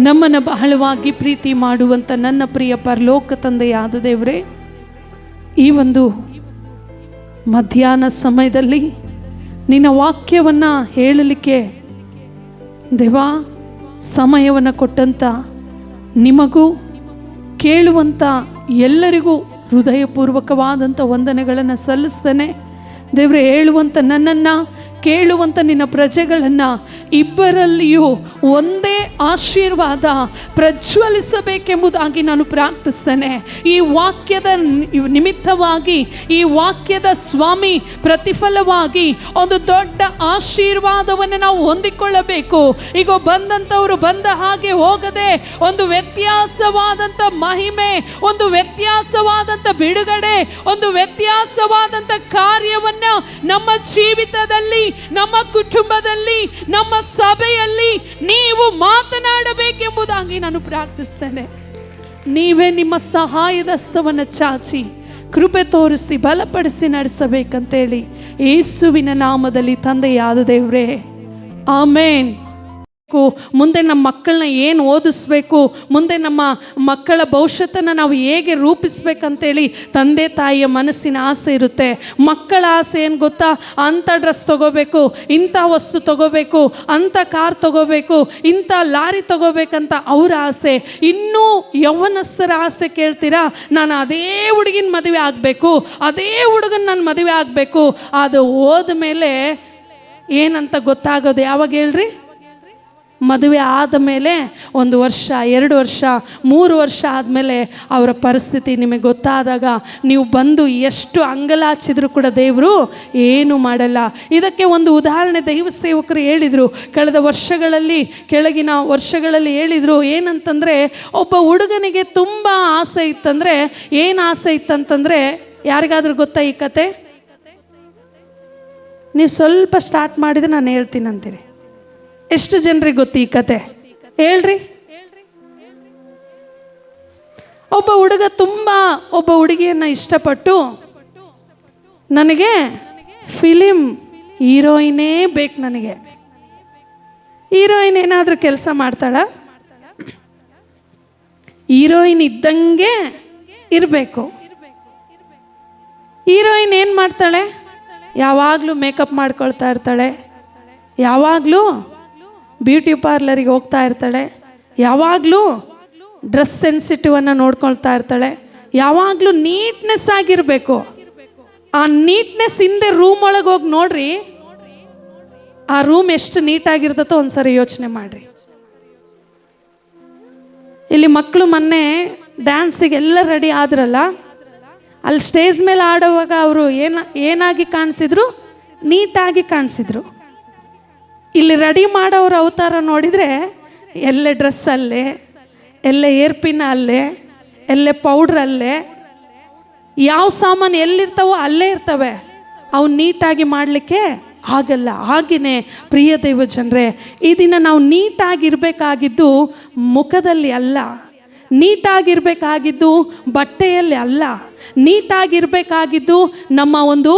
ನಮ್ಮನ್ನು ಬಹಳವಾಗಿ ಪ್ರೀತಿ ಮಾಡುವಂಥ ನನ್ನ ಪ್ರಿಯ ಪರಲೋಕ ತಂದೆಯಾದ ದೇವರೇ, ಈ ಒಂದು ಮಧ್ಯಾಹ್ನ ಸಮಯದಲ್ಲಿ ನಿನ್ನ ವಾಕ್ಯವನ್ನು ಹೇಳಲಿಕ್ಕೆ ದೇವಾ ಸಮಯವನ್ನು ಕೊಟ್ಟಂಥ ನಿಮಗೂ ಕೇಳುವಂಥ ಎಲ್ಲರಿಗೂ ಹೃದಯಪೂರ್ವಕವಾದಂಥ ವಂದನೆಗಳನ್ನು ಸಲ್ಲಿಸ್ತೇನೆ. ದೇವರೇ, ಹೇಳುವಂಥ ನನ್ನನ್ನು ಕೇಳುವಂಥ ನಿನ್ನ ಪ್ರಜೆಗಳನ್ನು ಇಬ್ಬರಲ್ಲಿಯೂ ಒಂದೇ ಆಶೀರ್ವಾದ ಪ್ರಜ್ವಲಿಸಬೇಕೆಂಬುದಾಗಿ ನಾನು ಪ್ರಾರ್ಥಿಸ್ತೇನೆ. ಈ ವಾಕ್ಯದ ನಿಮಿತ್ತವಾಗಿ, ಈ ವಾಕ್ಯದ ಸ್ವಾಮಿ ಪ್ರತಿಫಲವಾಗಿ ಒಂದು ದೊಡ್ಡ ಆಶೀರ್ವಾದವನ್ನು ನಾವು ಹೊಂದಿಕೊಳ್ಳಬೇಕು. ಈಗ ಬಂದಂಥವರು ಬಂದ ಹಾಗೆ ಹೋಗದೆ ಒಂದು ವ್ಯತ್ಯಾಸವಾದಂಥ ಮಹಿಮೆ, ಒಂದು ವ್ಯತ್ಯಾಸವಾದಂಥ ಬಿಡುಗಡೆ, ಒಂದು ವ್ಯತ್ಯಾಸವಾದಂಥ ಕಾರ್ಯವನ್ನು ನಮ್ಮ ಜೀವಿತದಲ್ಲಿ, ನಮ್ಮ ಕುಟುಂಬದಲ್ಲಿ, ನಮ್ಮ ಸಭೆಯಲ್ಲಿ ನೀವು ಮಾತನಾಡಬೇಕೆಂಬುದಾಗಿ ನಾನು ಪ್ರಾರ್ಥಿಸ್ತೇನೆ. ನೀವೇ ನಿಮ್ಮ ಸಹಾಯದ ಹಸ್ತವನ್ನು ಚಾಚಿ ಕೃಪೆ ತೋರಿಸಿ ಬಲಪಡಿಸಿ ನಡೆಸಬೇಕಂತೇಳಿ ಯೇಸುವಿನ ನಾಮದಲ್ಲಿ ತಂದೆಯಾದ ದೇವರೇ, ಆಮೇನ್. ಮುಂದೆ ನಮ್ಮ ಮಕ್ಕಳನ್ನ ಏನು ಓದಿಸ್ಬೇಕು, ಮುಂದೆ ನಮ್ಮ ಮಕ್ಕಳ ಭವಿಷ್ಯತ್ತನ್ನು ನಾವು ಹೇಗೆ ರೂಪಿಸ್ಬೇಕಂತೇಳಿ ತಂದೆ ತಾಯಿಯ ಮನಸ್ಸಿನ ಆಸೆ ಇರುತ್ತೆ. ಮಕ್ಕಳ ಆಸೆ ಏನು ಗೊತ್ತಾ? ಅಂಥ ಡ್ರೆಸ್ ತೊಗೋಬೇಕು, ಇಂಥ ವಸ್ತು ತೊಗೋಬೇಕು, ಅಂಥ ಕಾರ್ ತೊಗೋಬೇಕು, ಇಂಥ ಲಾರಿ ತೊಗೋಬೇಕಂತ ಅವರ ಆಸೆ. ಇನ್ನೂ ಯೌವನಸ್ಥರ ಆಸೆ ಕೇಳ್ತೀರಾ? ನಾನು ಅದೇ ಹುಡುಗಿನ ಮದುವೆ ಆಗಬೇಕು, ಅದೇ ಹುಡುಗನ ನಾನು ಮದುವೆ ಆಗಬೇಕು. ಅದು ಹೋದ ಮೇಲೆ ಏನಂತ ಗೊತ್ತಾಗೋದು ಯಾವಾಗ ಹೇಳ್ರಿ? ಮದುವೆ ಆದ ಮೇಲೆ 1 ವರ್ಷ, 2 ವರ್ಷ, 3 ವರ್ಷ ಆದಮೇಲೆ ಅವರ ಪರಿಸ್ಥಿತಿ ನಿಮಗೆ ಗೊತ್ತಾದಾಗ ನೀವು ಬಂದು ಎಷ್ಟು ಅಂಗಲಾಚಿದ್ರು ಕೂಡ ದೇವರು ಏನು ಮಾಡಲ್ಲ. ಇದಕ್ಕೆ ಒಂದು ಉದಾಹರಣೆ ದೈವ ಸೇವಕರು ಹೇಳಿದರು. ಕೆಳಗಿನ ವರ್ಷಗಳಲ್ಲಿ ಹೇಳಿದರು. ಏನಂತಂದರೆ, ಒಬ್ಬ ಹುಡುಗನಿಗೆ ತುಂಬ ಆಸೆ ಇತ್ತಂದರೆ, ಏನು ಆಸೆ ಇತ್ತಂತಂದರೆ, ಯಾರಿಗಾದ್ರೂ ಗೊತ್ತಾ ಈ ಕತೆ? ನೀವು ಸ್ವಲ್ಪ ಸ್ಟಾರ್ಟ್ ಮಾಡಿದರೆ ನಾನು ಹೇಳ್ತೀನಿ ಅಂತೀರಿ. ಎಷ್ಟು ಜನರಿಗೆ ಗೊತ್ತು ಈ ಕತೆ? ಹೇಳ್ರಿ. ಒಬ್ಬ ಹುಡುಗ ಒಬ್ಬ ಹುಡುಗಿಯನ್ನು ಇಷ್ಟಪಟ್ಟು, ನನಗೆ ಫಿಲಿಂ ಹೀರೋಯಿನೇ ಬೇಕು, ನನಗೆ ಹೀರೋಯಿನ್ ಏನಾದರೂ ಕೆಲಸ ಮಾಡ್ತಾಳ? ಹೀರೋಯಿನ್ ಇದ್ದಂಗೆ ಇರಬೇಕು. ಹೀರೋಯಿನ್ ಏನು ಮಾಡ್ತಾಳೆ? ಯಾವಾಗಲೂ ಮೇಕಪ್ ಮಾಡ್ಕೊಳ್ತಾ ಇರ್ತಾಳೆ, ಯಾವಾಗಲೂ ಬ್ಯೂಟಿ ಪಾರ್ಲರಿಗೆ ಹೋಗ್ತಾ ಇರ್ತಾಳೆ, ಯಾವಾಗಲೂ ಡ್ರೆಸ್ ಸೆನ್ಸಿಟಿವನ್ನು ನೋಡ್ಕೊಳ್ತಾ ಇರ್ತಾಳೆ, ಯಾವಾಗಲೂ ನೀಟ್ನೆಸ್ ಆಗಿರಬೇಕು. ಆ ನೀಟ್ನೆಸ್ ಹಿಂದೆ ರೂಮ್ ಒಳಗೆ ಹೋಗಿ ನೋಡ್ರಿ, ಆ ರೂಮ್ ಎಷ್ಟು ನೀಟಾಗಿರ್ತತೋ ಒಂದ್ಸರಿ ಯೋಚನೆ ಮಾಡ್ರಿ. ಇಲ್ಲಿ ಮಕ್ಕಳು ಮೊನ್ನೆ ಡ್ಯಾನ್ಸಿಗೆಲ್ಲ ರೆಡಿ ಆದ್ರಲ್ಲ, ಅಲ್ಲಿ ಸ್ಟೇಜ್ ಮೇಲೆ ಆಡುವಾಗ ಅವರು ಏನಾಗಿ ಕಾಣಿಸಿದ್ರು? ನೀಟಾಗಿ ಕಾಣಿಸಿದ್ರು. ಇಲ್ಲಿ ರೆಡಿ ಮಾಡೋರ ಅವತಾರ ನೋಡಿದರೆ ಎಲ್ಲೇ ಡ್ರೆಸ್ ಅಲ್ಲೇ, ಎಲ್ಲೇ ಏರ್ಪಿನ್ ಅಲ್ಲೇ, ಎಲ್ಲೇ ಪೌಡ್ರ್ ಅಲ್ಲೇ, ಯಾವ ಸಾಮಾನು ಎಲ್ಲಿರ್ತಾವೋ ಅಲ್ಲೇ ಇರ್ತವೆ. ಅವು ನೀಟಾಗಿ ಮಾಡಲಿಕ್ಕೆ ಆಗಲ್ಲ. ಹಾಗೆಯೇ ಪ್ರಿಯ ದೈವ ಜನರೇ, ಈ ದಿನ ನಾವು ನೀಟಾಗಿರಬೇಕಾಗಿದ್ದು ಮುಖದಲ್ಲಿ ಅಲ್ಲ, ನೀಟಾಗಿರಬೇಕಾಗಿದ್ದು ಬಟ್ಟೆಯಲ್ಲಿ ಅಲ್ಲ, ನೀಟಾಗಿರಬೇಕಾಗಿದ್ದು ನಮ್ಮ ಒಂದು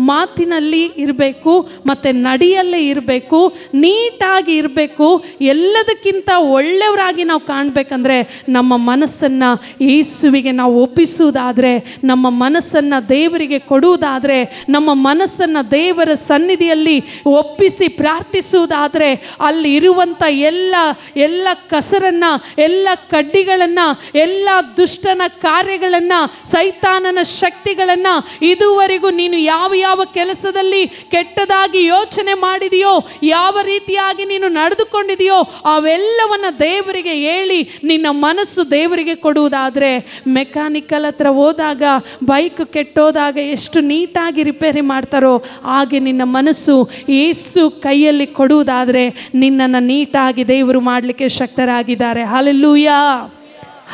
ಮಾತಿನಲ್ಲಿ ಇರಬೇಕು, ಮತ್ತು ನಡಿಯಲ್ಲೇ ಇರಬೇಕು, ನೀಟಾಗಿ ಇರಬೇಕು. ಎಲ್ಲದಕ್ಕಿಂತ ಒಳ್ಳೆಯವರಾಗಿ ನಾವು ಕಾಣಬೇಕಂದ್ರೆ ನಮ್ಮ ಮನಸ್ಸನ್ನು ಯೇಸುವಿಗೆ ನಾವು ಒಪ್ಪಿಸುವುದಾದರೆ, ನಮ್ಮ ಮನಸ್ಸನ್ನು ದೇವರಿಗೆ ಕೊಡುವುದಾದರೆ, ನಮ್ಮ ಮನಸ್ಸನ್ನು ದೇವರ ಸನ್ನಿಧಿಯಲ್ಲಿ ಒಪ್ಪಿಸಿ ಪ್ರಾರ್ಥಿಸುವುದಾದರೆ, ಅಲ್ಲಿ ಇರುವಂಥ ಎಲ್ಲ ಕಸರನ್ನು, ಎಲ್ಲ ಕಡ್ಡಿಗಳನ್ನು, ಎಲ್ಲ ದುಷ್ಟನ ಕಾರ್ಯಗಳನ್ನು, ಸೈತಾನನ ಶಕ್ತಿಗಳನ್ನು, ಇದುವರೆಗೂ ನೀನು ಯಾವ ಕೆಲಸದಲ್ಲಿ ಕೆಟ್ಟದಾಗಿ ಯೋಚನೆ ಮಾಡಿದೆಯೋ, ಯಾವ ರೀತಿಯಾಗಿ ನೀನು ನಡೆದುಕೊಂಡಿದೆಯೋ ಅವೆಲ್ಲವನ್ನ ದೇವರಿಗೆ ಹೇಳಿ ನಿನ್ನ ಮನಸ್ಸು ದೇವರಿಗೆ ಕೊಡುವುದಾದರೆ, ಮೆಕ್ಯಾನಿಕಲ್ ಹತ್ರ ಹೋದಾಗ ಬೈಕ್ ಕೆಟ್ಟೋದಾಗ ಎಷ್ಟು ನೀಟಾಗಿ ರಿಪೇರಿ ಮಾಡ್ತಾರೋ ಹಾಗೆ ನಿನ್ನ ಮನಸ್ಸು ಯೇಸು ಕೈಯಲ್ಲಿ ಕೊಡುವುದಾದರೆ ನಿನ್ನನ್ನು ನೀಟಾಗಿ ದೇವರು ಮಾಡಲಿಕ್ಕೆ ಶಕ್ತರಾಗಿದ್ದಾರೆ. Hallelujah,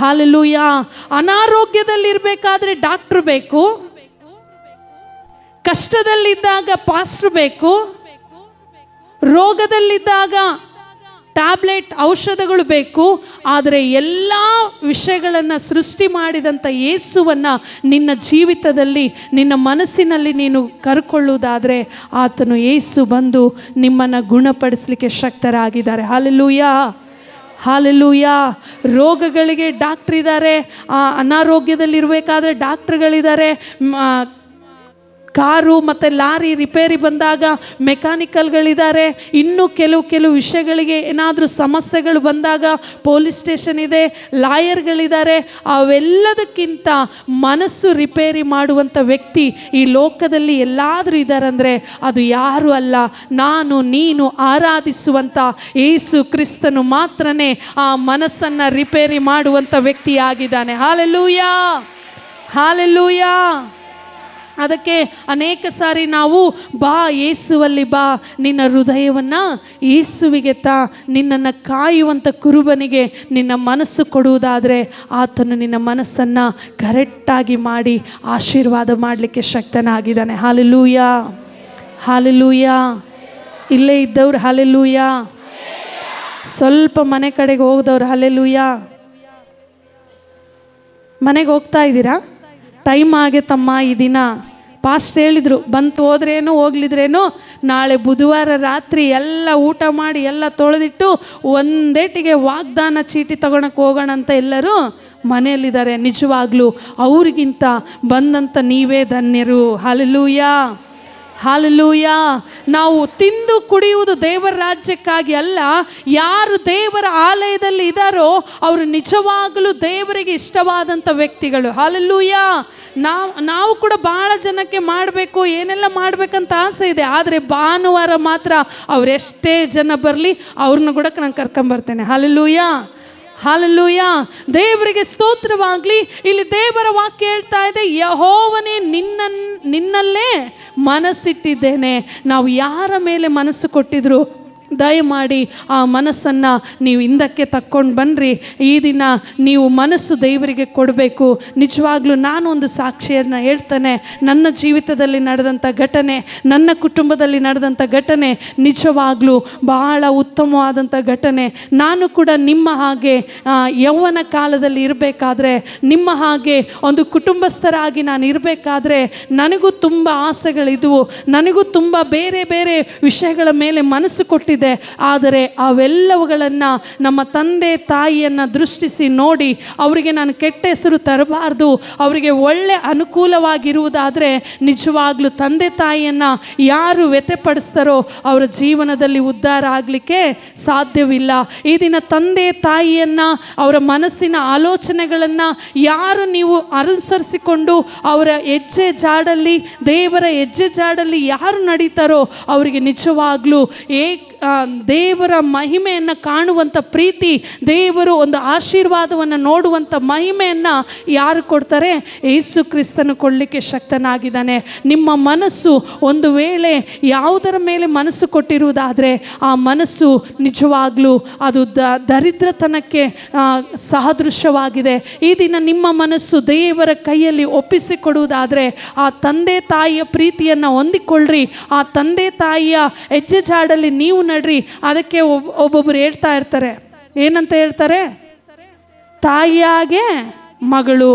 hallelujah. ಅನಾರೋಗ್ಯದಲ್ಲಿರಬೇಕಾದ್ರೆ ಡಾಕ್ಟ್ರು ಬೇಕು, ಕಷ್ಟದಲ್ಲಿದ್ದಾಗ ಪಾಸ್ಟರ್ ಬೇಕು, ರೋಗದಲ್ಲಿದ್ದಾಗ ಟ್ಯಾಬ್ಲೆಟ್ ಔಷಧಗಳು ಬೇಕು. ಆದರೆ ಎಲ್ಲ ವಿಷಯಗಳನ್ನು ಸೃಷ್ಟಿ ಮಾಡಿದಂಥ ಯೇಸುವನ್ನು ನಿನ್ನ ಜೀವಿತದಲ್ಲಿ, ನಿನ್ನ ಮನಸ್ಸಿನಲ್ಲಿ ನೀನು ಕರ್ಕೊಳ್ಳುವುದಾದರೆ ಆತನು ಯೇಸು ಬಂದು ನಿಮ್ಮನ್ನು ಗುಣಪಡಿಸಲಿಕ್ಕೆ ಶಕ್ತರಾಗಿದ್ದಾರೆ. ಹಲ್ಲೆಲೂಯಾ. ಹಾಲೆಲೂಯಾ. ರೋಗಗಳಿಗೆ ಡಾಕ್ಟ್ರ್ ಇದ್ದಾರೆ, ಅನಾರೋಗ್ಯದಲ್ಲಿರಬೇಕಾದ್ರೆ ಡಾಕ್ಟ್ರುಗಳಿದ್ದಾರೆ, ಕಾರು ಮತ್ತು ಲಾರಿ ರಿಪೇರಿ ಬಂದಾಗ ಮೆಕ್ಯಾನಿಕಲ್ಗಳಿದ್ದಾರೆ, ಇನ್ನೂ ಕೆಲವು ವಿಷಯಗಳಿಗೆ ಏನಾದರೂ ಸಮಸ್ಯೆಗಳು ಬಂದಾಗ ಪೊಲೀಸ್ ಸ್ಟೇಷನ್ ಇದೆ, ಲಾಯರ್ಗಳಿದ್ದಾರೆ. ಅವೆಲ್ಲದಕ್ಕಿಂತ ಮನಸ್ಸು ರಿಪೇರಿ ಮಾಡುವಂಥ ವ್ಯಕ್ತಿ ಈ ಲೋಕದಲ್ಲಿ ಎಲ್ಲಾದರೂ ಇದ್ದಾರಂದರೆ ಅದು ಯಾರೂ ಅಲ್ಲ, ನಾನು ನೀನು ಆರಾಧಿಸುವಂಥ ಯೇಸು ಕ್ರಿಸ್ತನು ಮಾತ್ರನೇ ಆ ಮನಸ್ಸನ್ನು ರಿಪೇರಿ ಮಾಡುವಂಥ ವ್ಯಕ್ತಿಯಾಗಿದ್ದಾನೆ. Hallelujah, hallelujah. ಅದಕ್ಕೆ ಅನೇಕ ಸಾರಿ ನಾವು ಬಾ ಯೇಸುವಲ್ಲಿ ಬಾ, ನಿನ್ನ ಹೃದಯವನ್ನು ಯೇಸುವಿಗೆ ತಾ, ನಿನ್ನನ್ನು ಕಾಯುವಂಥ ಕುರುಬನಿಗೆ ನಿನ್ನ ಮನಸ್ಸು ಕೊಡುವುದಾದರೆ ಆತನು ನಿನ್ನ ಮನಸ್ಸನ್ನು ಕರೆಕ್ಟಾಗಿ ಮಾಡಿ ಆಶೀರ್ವಾದ ಮಾಡಲಿಕ್ಕೆ ಶಕ್ತನಾಗಿದ್ದಾನೆ. Hallelujah, hallelujah. ಇಲ್ಲೇ ಇದ್ದವ್ರು ಹಾಲೆಲೂಯಾ, ಸ್ವಲ್ಪ ಮನೆ ಕಡೆಗೆ ಹೋಗ್ದವ್ರು ಹಾಲೆಲೂಯಾ. ಮನೆಗೆ ಹೋಗ್ತಾ ಇದ್ದೀರಾ? ಟೈಮ್ ಆಗೈತಮ್ಮ, ಈ ದಿನ ಪಾಸ್ಟ್ ಹೇಳಿದರು, ಬಂತು ಹೋದ್ರೇನು ಹೋಗ್ಲಿದ್ರೇನು, ನಾಳೆ ಬುಧವಾರ ರಾತ್ರಿ ಎಲ್ಲ ಊಟ ಮಾಡಿ ಎಲ್ಲ ತೊಳೆದಿಟ್ಟು ಒಂದೇಟಿಗೆ ವಾಗ್ದಾನ ಚೀಟಿ ತಗೊಳಕ್ಕೆ ಹೋಗೋಣ ಅಂತ ಎಲ್ಲರೂ ಮನೆಯಲ್ಲಿದ್ದಾರೆ. ನಿಜವಾಗ್ಲೂ ಅವ್ರಿಗಿಂತ ಬಂದಂಥ ನೀವೇ ಧನ್ಯರು. Hallelujah, hallelujah. ನಾವು ತಿಂದು ಕುಡಿಯುವುದು ದೇವರ ರಾಜ್ಯಕ್ಕಾಗಿ ಅಲ್ಲ, ಯಾರು ದೇವರ ಆಲಯದಲ್ಲಿ ಇದ್ದಾರೋ ಅವರು ನಿಜವಾಗಲೂ ದೇವರಿಗೆ ಇಷ್ಟವಾದಂಥ ವ್ಯಕ್ತಿಗಳು. ಹಾಲೆಲೂಯಾ. ನಾವು ಕೂಡ ಭಾಳ ಜನಕ್ಕೆ ಮಾಡಬೇಕು, ಏನೆಲ್ಲ ಮಾಡಬೇಕಂತ ಆಸೆ ಇದೆ, ಆದರೆ ಭಾನುವಾರ ಮಾತ್ರ ಅವರೆಷ್ಟೇ ಜನ ಬರಲಿ ಅವ್ರನ್ನ ಕೂಡ ನಾನು ಕರ್ಕೊಂಬರ್ತೇನೆ. Hallelujah, hallelujah. ದೇವರಿಗೆ ಸ್ತೋತ್ರವಾಗಲಿ. ಇಲ್ಲಿ ದೇವರ ವಾಕ್ಯ ಹೇಳ್ತಾ ಇದೆ, ಯೆಹೋವನೇ ನಿನ್ನಲ್ಲೇ ಮನಸ್ಸಿಟ್ಟಿದ್ದೇನೆ. ನಾವು ಯಾರ ಮೇಲೆ ಮನಸ್ಸು ಕೊಟ್ಟಿದ್ರು ದಯಮಾಡಿ ಆ ಮನಸ್ಸನ್ನು ನೀವು ಹಿಂದಕ್ಕೆ ತಕ್ಕೊಂಡು ಬನ್ನಿರಿ. ಈ ದಿನ ನೀವು ಮನಸ್ಸು ದೇವರಿಗೆ ಕೊಡಬೇಕು. ನಿಜವಾಗ್ಲೂ ನಾನು ಒಂದು ಸಾಕ್ಷಿಯನ್ನು ಹೇಳ್ತೇನೆ. ನನ್ನ ಜೀವಿತದಲ್ಲಿ ನಡೆದಂಥ ಘಟನೆ, ನನ್ನ ಕುಟುಂಬದಲ್ಲಿ ನಡೆದಂಥ ಘಟನೆ ನಿಜವಾಗ್ಲೂ ಬಹಳ ಉತ್ತಮವಾದಂಥ ಘಟನೆ. ನಾನು ಕೂಡ ನಿಮ್ಮ ಹಾಗೆ ಯೌವನ ಕಾಲದಲ್ಲಿ ಇರಬೇಕಾದ್ರೆ, ನಿಮ್ಮ ಹಾಗೆ ಒಂದು ಕುಟುಂಬಸ್ಥರಾಗಿ ನಾನು ಇರಬೇಕಾದ್ರೆ ನನಗೂ ತುಂಬ ಆಸೆಗಳಿದ್ವು, ನನಗೂ ತುಂಬ ಬೇರೆ ಬೇರೆ ವಿಷಯಗಳ ಮೇಲೆ ಮನಸ್ಸು ಕೊಟ್ಟಿದ್ದೆ. ಆದರೆ ಅವೆಲ್ಲವುಗಳನ್ನು ನಮ್ಮ ತಂದೆ ತಾಯಿಯನ್ನು ದೃಷ್ಟಿಸಿ ನೋಡಿ ಅವರಿಗೆ ನಾನು ಕೆಟ್ಟ ಹೆಸರು ತರಬಾರ್ದು, ಅವರಿಗೆ ಒಳ್ಳೆ ಅನುಕೂಲವಾಗಿರುವುದಾದರೆ ನಿಜವಾಗ್ಲೂ ತಂದೆ ತಾಯಿಯನ್ನು ಯಾರು ವ್ಯಥೆಪಡಿಸ್ತಾರೋ ಅವರ ಜೀವನದಲ್ಲಿ ಉದ್ಧಾರ ಆಗಲಿಕ್ಕೆ ಸಾಧ್ಯವಿಲ್ಲ. ಈ ದಿನ ತಂದೆ ತಾಯಿಯನ್ನು, ಅವರ ಮನಸ್ಸಿನ ಆಲೋಚನೆಗಳನ್ನು ಯಾರು ನೀವು ಅನುಸರಿಸಿಕೊಂಡು ಅವರ ಹೆಜ್ಜೆ ಜಾಡಲ್ಲಿ, ದೇವರ ಹೆಜ್ಜೆ ಜಾಡಲ್ಲಿ ಯಾರು ನಡೀತಾರೋ ಅವರಿಗೆ ನಿಜವಾಗ್ಲೂ ದೇವರ ಮಹಿಮೆಯನ್ನು ಕಾಣುವಂಥ ಪ್ರೀತಿ, ದೇವರು ಒಂದು ಆಶೀರ್ವಾದವನ್ನು ನೋಡುವಂಥ ಮಹಿಮೆಯನ್ನು ಯಾರು ಕೊಡ್ತಾರೆ? ಯೇಸು ಕ್ರಿಸ್ತನು ಕೊಡಲಿಕ್ಕೆ ಶಕ್ತನಾಗಿದ್ದಾನೆ. ನಿಮ್ಮ ಮನಸ್ಸು ಒಂದು ವೇಳೆ ಯಾವುದರ ಮೇಲೆ ಮನಸ್ಸು ಕೊಟ್ಟಿರುವುದಾದರೆ ಆ ಮನಸ್ಸು ನಿಜವಾಗ್ಲೂ ಅದು ದರಿದ್ರತನಕ್ಕೆ ಸಹದೃಶವಾಗಿದೆ. ಈ ದಿನ ನಿಮ್ಮ ಮನಸ್ಸು ದೇವರ ಕೈಯಲ್ಲಿ ಒಪ್ಪಿಸಿಕೊಡುವುದಾದರೆ ಆ ತಂದೆ ತಾಯಿಯ ಪ್ರೀತಿಯನ್ನು ಹೊಂದಿಕೊಳ್ಳ್ರಿ. ಆ ತಂದೆ ತಾಯಿಯ ಹೆಜ್ಜೆ ಜಾಡಲ್ಲಿ ನೀವು ನಡ್ರಿ. ಅದಕ್ಕೆ ಒಬ್ಬೊಬ್ಬರು ಹೇಳ್ತಾ ಇರ್ತಾರೆ, ಏನಂತ ಹೇಳ್ತಾರೆ? ತಾಯಿಯಾಗೆ ಮಗಳು,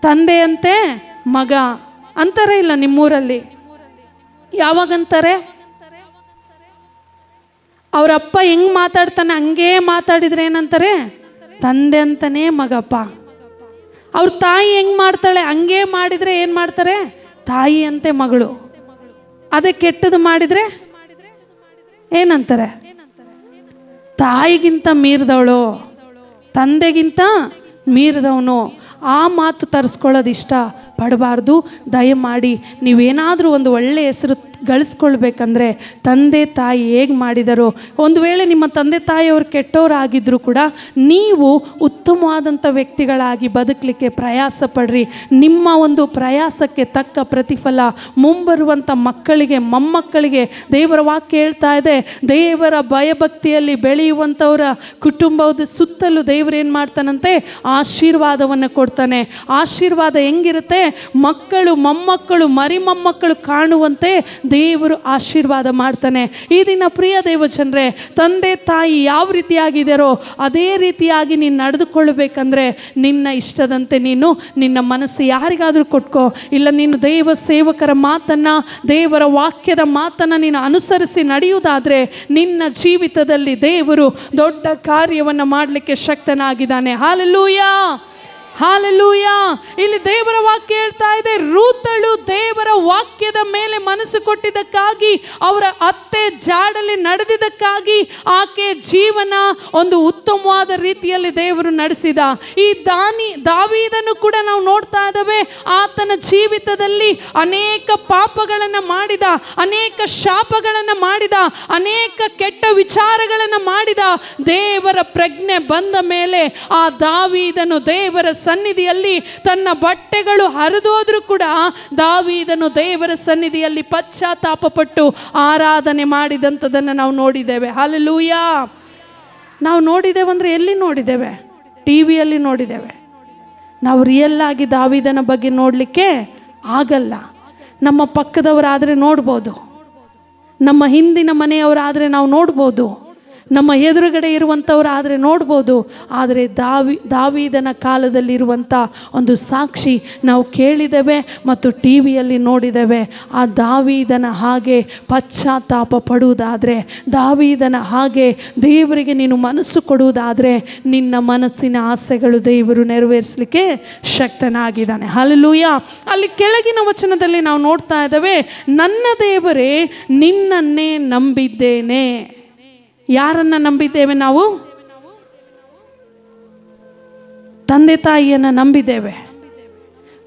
ತಂದೆಯಂತೆ ಮಗ ಅಂತಾರೆ. ಇಲ್ಲ ನಿಮ್ಮೂರಲ್ಲಿ ಯಾವಾಗಂತಾರೆ? ಅವ್ರ ಅಪ್ಪ ಹೆಂಗ್ ಮಾತಾಡ್ತಾನೆ ಹಂಗೇ ಮಾತಾಡಿದ್ರೆ ಏನಂತಾರೆ? ತಂದೆ ಅಂತಾನೆ ಮಗಪ್ಪ. ಅವ್ರ ತಾಯಿ ಹೆಂಗ್ ಮಾಡ್ತಾಳೆ ಹಂಗೇ ಮಾಡಿದ್ರೆ ಏನು ಮಾಡ್ತಾರೆ? ತಾಯಿ ಅಂತೆ ಮಗಳು. ಅದೇ ಕೆಟ್ಟದ್ದು ಮಾಡಿದ್ರೆ ಏನಂತಾರೆ? ತಾಯಿಗಿಂತ ಮೀರಿದವಳು, ತಂದೆಗಿಂತ ಮೀರಿದವನು. ಆ ಮಾತು ತರಿಸ್ಕೊಳ್ಳೋದು ಇಷ್ಟ ಪಡಬಾರ್ದು. ದಯಮಾಡಿ ನೀವೇನಾದರೂ ಒಂದು ಒಳ್ಳೆಯ ಹೆಸರು ಗಳಿಸ್ಕೊಳ್ಬೇಕಂದ್ರೆ ತಂದೆ ತಾಯಿ ಹೇಗೆ ಮಾಡಿದಾರೋ, ಒಂದು ವೇಳೆ ನಿಮ್ಮ ತಂದೆ ತಾಯಿಯವರು ಕೆಟ್ಟವರಾಗಿದ್ದರೂ ಕೂಡ ನೀವು ಉತ್ತಮವಾದಂಥ ವ್ಯಕ್ತಿಗಳಾಗಿ ಬದುಕಲಿಕ್ಕೆ ಪ್ರಯಾಸ ಪಡ್ರಿ. ನಿಮ್ಮ ಒಂದು ಪ್ರಯಾಸಕ್ಕೆ ತಕ್ಕ ಪ್ರತಿಫಲ ಮುಂಬರುವಂಥ ಮಕ್ಕಳಿಗೆ, ಮೊಮ್ಮಕ್ಕಳಿಗೆ ದೇವರ ವಾಕ್ಯ ಹೇಳ್ತಾ ಇದೆ. ದೇವರ ಭಯಭಕ್ತಿಯಲ್ಲಿ ಬೆಳೆಯುವಂಥವರ ಕುಟುಂಬದ ಸುತ್ತಲೂ ದೇವರೇನು ಮಾಡ್ತಾನಂತೆ? ಆಶೀರ್ವಾದವನ್ನು ಕೊಡ್ತಾನೆ. ಆಶೀರ್ವಾದ ಹೆಂಗಿರುತ್ತೆ? ಮಕ್ಕಳು, ಮೊಮ್ಮಕ್ಕಳು, ಮರಿ ಮೊಮ್ಮಕ್ಕಳು ಕಾಣುವಂತೆ ದೇವರು ಆಶೀರ್ವಾದ ಮಾಡ್ತಾನೆ. ಈ ದಿನ ಪ್ರಿಯ ದೇವಜನರೇ, ತಂದೆ ತಾಯಿ ಯಾವ ರೀತಿಯಾಗಿದ್ದಾರೋ ಅದೇ ರೀತಿಯಾಗಿ ನೀನು ನಡೆದುಕೊಳ್ಳಬೇಕಂದ್ರೆ ನಿನ್ನ ಇಷ್ಟದಂತೆ ನೀನು ನಿನ್ನ ಮನಸ್ಸು ಯಾರಿಗಾದರೂ ಕೊಟ್ಕೋ. ಇಲ್ಲ, ನೀನು ದೈವ ಸೇವಕರ ಮಾತನ್ನು, ದೇವರ ವಾಕ್ಯದ ಮಾತನ್ನು ನೀನು ಅನುಸರಿಸಿ ನಡೆಯುವುದಾದರೆ ನಿನ್ನ ಜೀವಿತದಲ್ಲಿ ದೇವರು ದೊಡ್ಡ ಕಾರ್ಯವನ್ನು ಮಾಡಲಿಕ್ಕೆ ಶಕ್ತನಾಗಿದ್ದಾನೆ. Hallelujah, hallelujah. ಇಲ್ಲಿ ದೇವರ ವಾಕ್ಯ ಹೇಳ್ತಾ ಇದೆ, ರೂತಳು ದೇವರ ವಾಕ್ಯದ ಮೇಲೆ ಮನಸ್ಸು ಕೊಟ್ಟಿದ್ದಕ್ಕಾಗಿ, ಅವರ ಅತ್ತೆ ಜಾಡಲ್ಲಿ ನಡೆದಿದ್ದಕ್ಕಾಗಿ ಆಕೆ ಜೀವನ ಒಂದು ಉತ್ತಮವಾದ ರೀತಿಯಲ್ಲಿ ದೇವರು ನಡೆಸಿದ. ಈ ದಾವೀದನು ಕೂಡ ನಾವು ನೋಡ್ತಾ ಇದ್ದೇವೆ, ಆತನ ಜೀವಿತದಲ್ಲಿ ಅನೇಕ ಪಾಪಗಳನ್ನು ಮಾಡಿದ, ಅನೇಕ ಶಾಪಗಳನ್ನು ಮಾಡಿದ, ಅನೇಕ ಕೆಟ್ಟ ವಿಚಾರಗಳನ್ನು ಮಾಡಿದ. ದೇವರ ಪ್ರಜ್ಞೆ ಬಂದ ಮೇಲೆ ಆ ದಾವೀದನು ದೇವರ ಸನ್ನಿಧಿಯಲ್ಲಿ ತನ್ನ ಬಟ್ಟೆಗಳು ಹರಿದೋದ್ರೂ ಕೂಡ ದಾವೀದನು ದೇವರ ಸನ್ನಿಧಿಯಲ್ಲಿ ಪಶ್ಚಾತ್ತಾಪ ಪಟ್ಟು ಆರಾಧನೆ ಮಾಡಿದಂಥದನ್ನು ನಾವು ನೋಡಿದ್ದೇವೆ. ಹಲ್ಲೆಲೂಯಾ. ನಾವು ನೋಡಿದ್ದೇವೆ ಅಂದರೆ ಎಲ್ಲಿ ನೋಡಿದ್ದೇವೆ? ಟಿವಿಯಲ್ಲಿ ನೋಡಿದ್ದೇವೆ. ನಾವು ರಿಯಲ್ ಆಗಿ ದಾವೀದನ ಬಗ್ಗೆ ನೋಡಲಿಕ್ಕೆ ಆಗಲ್ಲ. ನಮ್ಮ ಪಕ್ಕದವರಾದರೆ ನೋಡ್ಬೋದು, ನಮ್ಮ ಹಿಂದಿನ ಮನೆಯವರಾದರೆ ನಾವು ನೋಡ್ಬೋದು, ನಮ್ಮ ಎದುರುಗಡೆ ಇರುವಂಥವರಾದರೆ ನೋಡ್ಬೋದು. ಆದರೆ ದಾವೀದನ ಕಾಲದಲ್ಲಿರುವಂಥ ಒಂದು ಸಾಕ್ಷಿ ನಾವು ಕೇಳಿದ್ದೇವೆ ಮತ್ತು ಟಿ ವಿಯಲ್ಲಿ ನೋಡಿದ್ದೇವೆ. ಆ ದಾವೀದನ ಹಾಗೆ ಪಶ್ಚಾತ್ತಾಪ ಪಡುವುದಾದರೆ, ದಾವೀದನ ಹಾಗೆ ದೇವರಿಗೆ ನೀನು ಮನಸ್ಸು ಕೊಡುವುದಾದರೆ ನಿನ್ನ ಮನಸ್ಸಿನ ಆಸೆಗಳು ದೇವರು ನೆರವೇರಿಸಲಿಕ್ಕೆ ಶಕ್ತನಾಗಿದ್ದಾನೆ. ಹಲ್ಲೆಲೂಯಾ. ಅಲ್ಲಿ ಕೆಳಗಿನ ವಚನದಲ್ಲಿ ನಾವು ನೋಡ್ತಾ ಇದ್ದೇವೆ, ನನ್ನ ದೇವರೇ ನಿನ್ನನ್ನೇ ನಂಬಿದ್ದೇನೆ. ಯಾರನ್ನ ನಂಬಿದ್ದೇವೆ ನಾವು? ತಂದೆ ತಾಯಿಯನ್ನು ನಂಬಿದ್ದೇವೆ,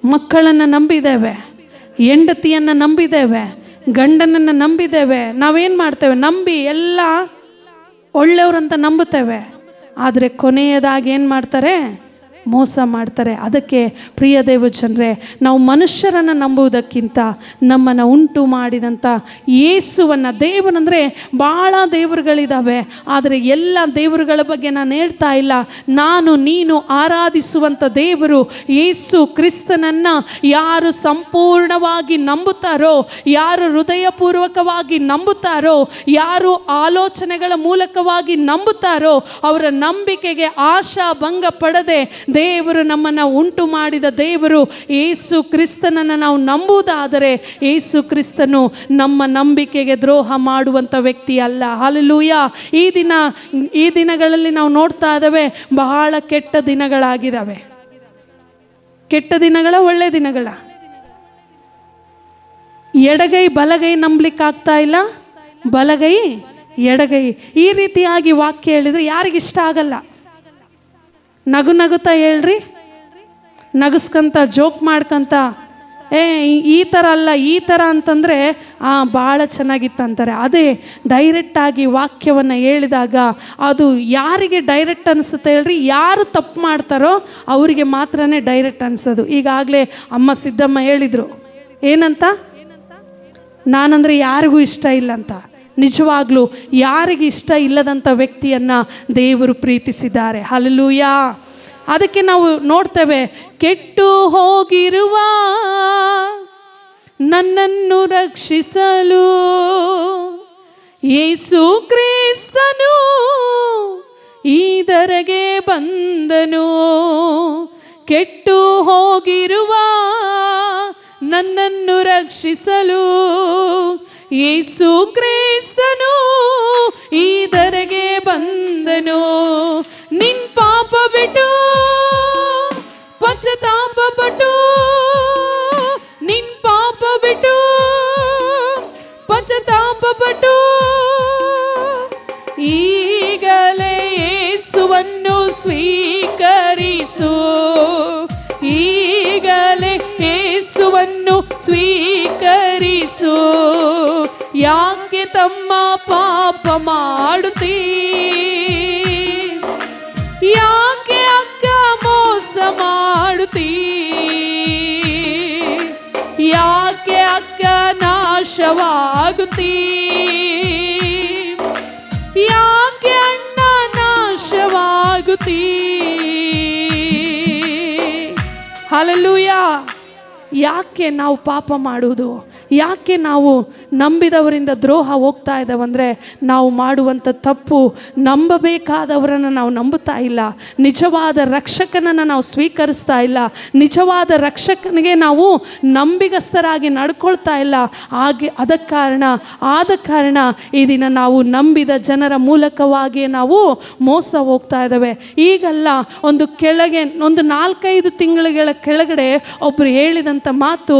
ಮಕ್ಕಳನ್ನು ನಂಬಿದ್ದೇವೆ, ಹೆಂಡತಿಯನ್ನು ನಂಬಿದ್ದೇವೆ, ಗಂಡನನ್ನು ನಂಬಿದ್ದೇವೆ. ನಾವೇನು ಮಾಡ್ತೇವೆ? ನಂಬಿ ಎಲ್ಲ ಒಳ್ಳೆಯವರಂತ ನಂಬುತ್ತೇವೆ. ಆದರೆ ಕೊನೆಯದಾಗಿ ಏನು ಮಾಡ್ತಾರೆ? ಮೋಸ ಮಾಡ್ತಾರೆ. ಅದಕ್ಕೆ ಪ್ರಿಯ ದೇವಜನರೇ, ನಾವು ಮನುಷ್ಯರನ್ನು ನಂಬುವುದಕ್ಕಿಂತ ನಮ್ಮನ್ನು ಉಂಟು ಮಾಡಿದಂಥ ಯೇಸುವನ್ನು, ದೇವರಂದರೆ ಭಾಳ ದೇವರುಗಳಿದ್ದಾವೆ, ಆದರೆ ಎಲ್ಲ ದೇವರುಗಳ ಬಗ್ಗೆ ನಾನು ಹೇಳ್ತಾ ಇಲ್ಲ. ನಾನು ನೀನು ಆರಾಧಿಸುವಂಥ ದೇವರು ಯೇಸು ಕ್ರಿಸ್ತನನ್ನು ಯಾರು ಸಂಪೂರ್ಣವಾಗಿ ನಂಬುತ್ತಾರೋ, ಯಾರು ಹೃದಯಪೂರ್ವಕವಾಗಿ ನಂಬುತ್ತಾರೋ, ಯಾರು ಆಲೋಚನೆಗಳ ಮೂಲಕವಾಗಿ ನಂಬುತ್ತಾರೋ, ಅವರ ನಂಬಿಕೆಗೆ ಆಶಾ ಭಂಗ ಪಡದೆ ದೇವರು ನಮ್ಮನ್ನು ಉಂಟು ಮಾಡಿದ ದೇವರು ಯೇಸು ಕ್ರಿಸ್ತನನ್ನು ನಾವು ನಂಬುವುದಾದರೆ, ಯೇಸು ಕ್ರಿಸ್ತನು ನಮ್ಮ ನಂಬಿಕೆಗೆ ದ್ರೋಹ ಮಾಡುವಂಥ ವ್ಯಕ್ತಿ ಅಲ್ಲ. ಹಲ್ಲೆಲೂಯಾ. ಈ ದಿನಗಳಲ್ಲಿ ನಾವು ನೋಡ್ತಾ ಇದ್ದೇವೆ, ಬಹಳ ಕೆಟ್ಟ ದಿನಗಳಾಗಿದ್ದಾವೆ. ಕೆಟ್ಟ ದಿನಗಳ, ಒಳ್ಳೆ ದಿನಗಳ. ಎಡಗೈ ಬಲಗೈ ನಂಬಲಿಕ್ಕಾಗ್ತಾ ಇಲ್ಲ, ಬಲಗೈ ಎಡಗೈ. ಈ ರೀತಿಯಾಗಿ ವಾಕ್ಯ ಹೇಳಿದರೆ ಯಾರಿಗಿಷ್ಟ ಆಗಲ್ಲ. ನಗುತ್ತಾ ಹೇಳ್ರಿ, ನಗಸ್ಕಂತ ಜೋಕ್ ಮಾಡ್ಕಂತ, ಈ ಥರ ಅಲ್ಲ ಈ ಥರ ಅಂತಂದರೆ ಭಾಳ ಚೆನ್ನಾಗಿತ್ತು ಅಂತಾರೆ. ಅದೇ ಡೈರೆಕ್ಟಾಗಿ ವಾಕ್ಯವನ್ನು ಹೇಳಿದಾಗ ಅದು ಯಾರಿಗೆ ಡೈರೆಕ್ಟ್ ಅನಿಸುತ್ತೆ ಹೇಳ್ರಿ? ಯಾರು ತಪ್ಪು ಮಾಡ್ತಾರೋ ಅವರಿಗೆ ಮಾತ್ರನೇ ಡೈರೆಕ್ಟ್ ಅನಿಸೋದು. ಈಗಾಗಲೇ ಅಮ್ಮ ಸಿದ್ದಮ್ಮ ಹೇಳಿದರು, ಏನಂತ? ನಾನಂದರೆ ಯಾರಿಗೂ ಇಷ್ಟ ಇಲ್ಲ ಅಂತ. ನಿಜವಾಗ್ಲೂ ಯಾರಿಗೆ ಇಷ್ಟ ಇಲ್ಲದಂಥ ವ್ಯಕ್ತಿಯನ್ನು ದೇವರು ಪ್ರೀತಿಸಿದ್ದಾರೆ. ಹಲ್ಲೆಲೂಯಾ. ಅದಕ್ಕೆ ನಾವು ನೋಡ್ತೇವೆ, ಕೆಟ್ಟು ಹೋಗಿರುವ ನನ್ನನ್ನು ರಕ್ಷಿಸಲು ಯೇಸು ಕ್ರಿಸ್ತನು ಈ ಧರೆಗೆ ಬಂದನು. ಕೆಟ್ಟು ಹೋಗಿರುವ ನನ್ನನ್ನು ರಕ್ಷಿಸಲು ಯೇಸು ಕ್ರಿಸ್ತನು ಈ ಧರೆಗೆ ಬಂದನು. ನಿನ್ ಪಾಪ ಬಿಟ್ಟು ಪಶ್ಚಾತ್ತಾಪ ಪಟ್ಟು, ನಿನ್ ಪಾಪ ಬಿಟ್ಟು ಪಶ್ಚಾತ್ತಾಪ ಪಟ್ಟು ಈಗಲೇ ಯೇಸುವನ್ನು ಸ್ವೀಕರಿಸು. ಈಗಲೇ ಯೇಸುವನ್ನು ಸ್ವೀಕರಿಸು. ಯಾಕೆ ತಮ್ಮ ಪಾಪ ಮಾಡುತ್ತೀ? ಯಾಕೆ ಅಕ್ಕ ಮೋಸ ಮಾಡುತ್ತೀ? ಯಾಕೆ ಅಕ್ಕ ನಾಶವಾಗುತ್ತೀ? ಯಾಕೆ ಅಣ್ಣ ನಾಶವಾಗುತ್ತೀ? ಹಲ್ಲೆಲೂಯಾ. ಯಾಕೆ ನಾವು ಪಾಪ ಮಾಡುವುದು? ಯಾಕೆ ನಾವು ನಂಬಿದವರಿಂದ ದ್ರೋಹ ಹೋಗ್ತಾ ಇದ್ದಾವಂದರೆ ನಾವು ಮಾಡುವಂಥ ತಪ್ಪು ನಂಬಬೇಕಾದವರನ್ನು ನಾವು ನಂಬುತ್ತಾ ಇಲ್ಲ, ನಿಜವಾದ ರಕ್ಷಕನನ್ನು ನಾವು ಸ್ವೀಕರಿಸ್ತಾ ಇಲ್ಲ, ನಿಜವಾದ ರಕ್ಷಕನಿಗೆ ನಾವು ನಂಬಿಗಸ್ತರಾಗಿ ನಡ್ಕೊಳ್ತಾ ಇಲ್ಲ. ಆದ ಕಾರಣ ಈ ದಿನ ನಾವು ನಂಬಿದ ಜನರ ಮೂಲಕವಾಗಿಯೇ ನಾವು ಮೋಸ ಹೋಗ್ತಾ ಇದ್ದಾವೆ. ಈಗಲ್ಲ, ಒಂದು 4-5 ತಿಂಗಳ ಕೆಳಗಡೆ ಒಬ್ಬರು ಹೇಳಿದಂಥ ಮಾತು,